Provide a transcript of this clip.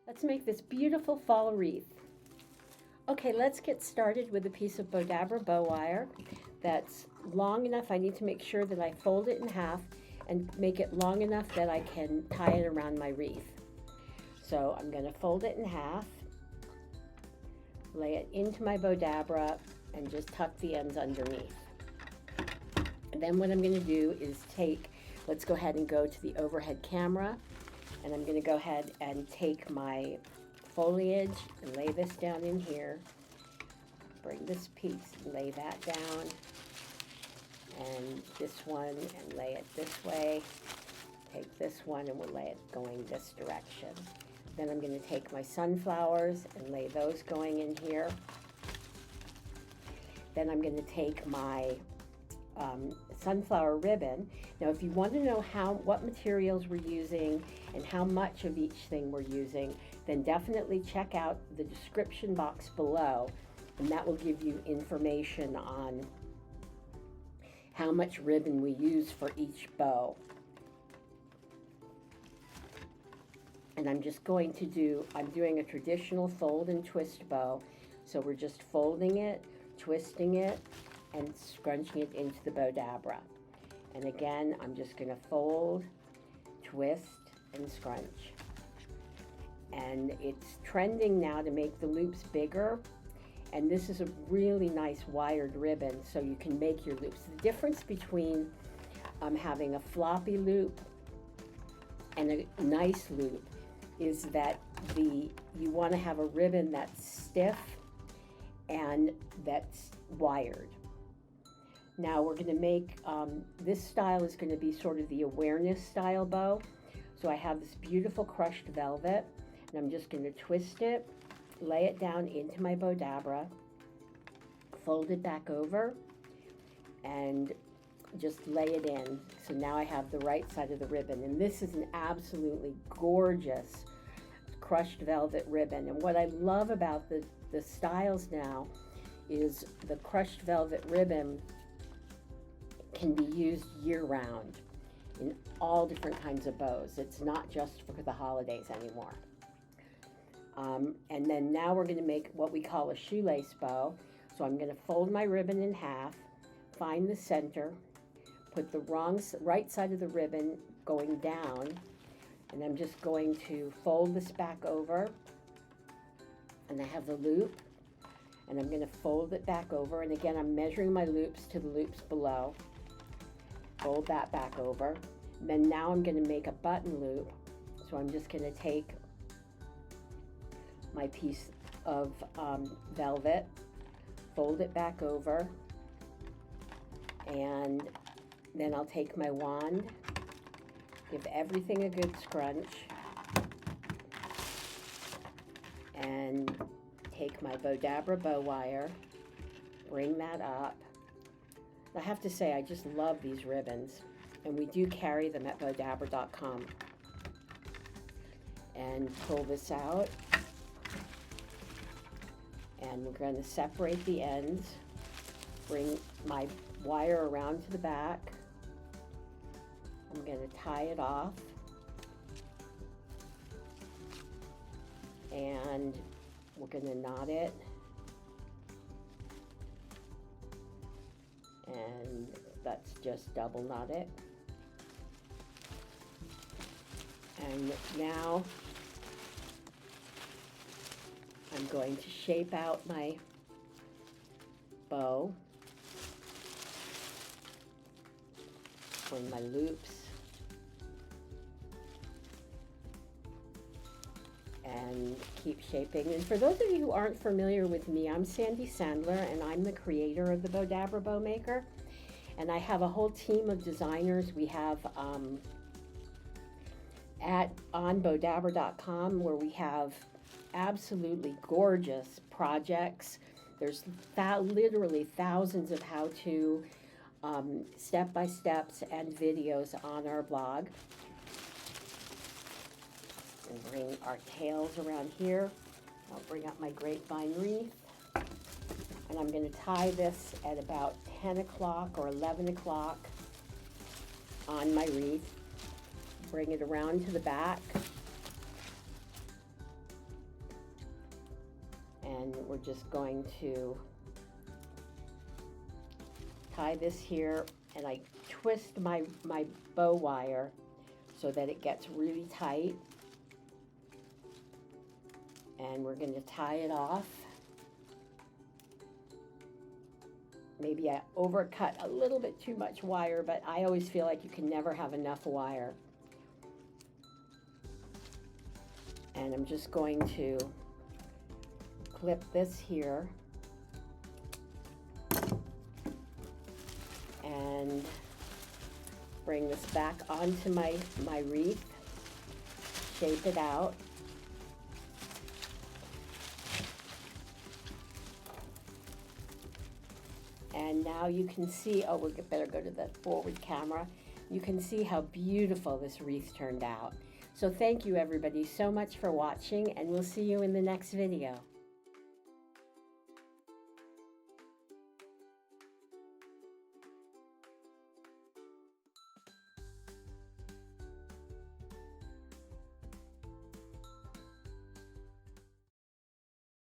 Let's make this beautiful fall wreath. Okay, let's get started with a piece of Bowdabra Bow Wire that's long enough. I need to make sure that I fold it in half and make it long enough that I can tie it around my wreath. So I'm going to fold it in half, lay it into my Bowdabra, and just tuck the ends underneath. And then what I'm going to do is let's go ahead and go to the overhead camera, and I'm going to go ahead and take my foliage and lay this down in here. Bring this piece and lay that down, and this one and lay it this way. Take this one and we'll lay it going this direction. Then I'm going to take my sunflowers and lay those going in here. Then I'm going to take my sunflower ribbon. Now if you want to know what materials we're using and how much of each thing we're using, then definitely check out the description box below, and that will give you information on how much ribbon we use for each bow. And I'm doing a traditional fold and twist bow, so we're just folding it, twisting it, and scrunching it into the Bowdabra. And again, I'm just going to fold, twist, and scrunch. And it's trending now to make the loops bigger. And this is a really nice wired ribbon, so you can make your loops. The difference between having a floppy loop and a nice loop is that you want to have a ribbon that's stiff and that's wired. Now we're going to make, this style is going to be sort of the awareness style bow. So I have this beautiful crushed velvet, and I'm just going to twist it, lay it down into my Bowdabra, fold it back over, and just lay it in. So now I have the right side of the ribbon, and this is an absolutely gorgeous crushed velvet ribbon. And what I love about the styles now is the crushed velvet ribbon can be used year-round in all different kinds of bows. It's not just for the holidays anymore. And then now we're going to make what we call a shoelace bow. So I'm going to fold my ribbon in half, find the center, put the right side of the ribbon going down, and I'm just going to fold this back over, and I have the loop, and I'm going to fold it back over, and again I'm measuring my loops to the loops below. Fold that back over. And then now I'm going to make a button loop. So I'm just going to take my piece of velvet, fold it back over, and then I'll take my wand, give everything a good scrunch, and take my Bowdabra Bow Wire, bring that up. I have to say, I just love these ribbons, and we do carry them at Bowdabra.com. And pull this out, and we're going to separate the ends, bring my wire around to the back. I'm going to tie it off, and we're going to knot it. And let's just double knot it. And now I'm going to shape out my bow, bring my loops, and keep shaping. And for those of you who aren't familiar with me, I'm Sandy Sandler, and I'm the creator of the Bowdabra Bow Maker. And I have a whole team of designers. We have on Bowdabra.com, where we have absolutely gorgeous projects. There's literally thousands of how-to step-by-steps and videos on our blog. And bring our tails around here. I'll bring up my Grapevine wreath, and I'm going to tie this at about 10 o'clock or 11 o'clock on my wreath. Bring it around to the back, And we're just going to tie this here, and I twist my bow wire so that it gets really tight. And we're going to tie it off. Maybe I overcut a little bit too much wire, but I always feel like you can never have enough wire. And I'm just going to clip this here and bring this back onto my wreath, shape it out. And now you can see, oh, we better go to the forward camera. You can see how beautiful this wreath turned out. So thank you everybody so much for watching, and we'll see you in the next video.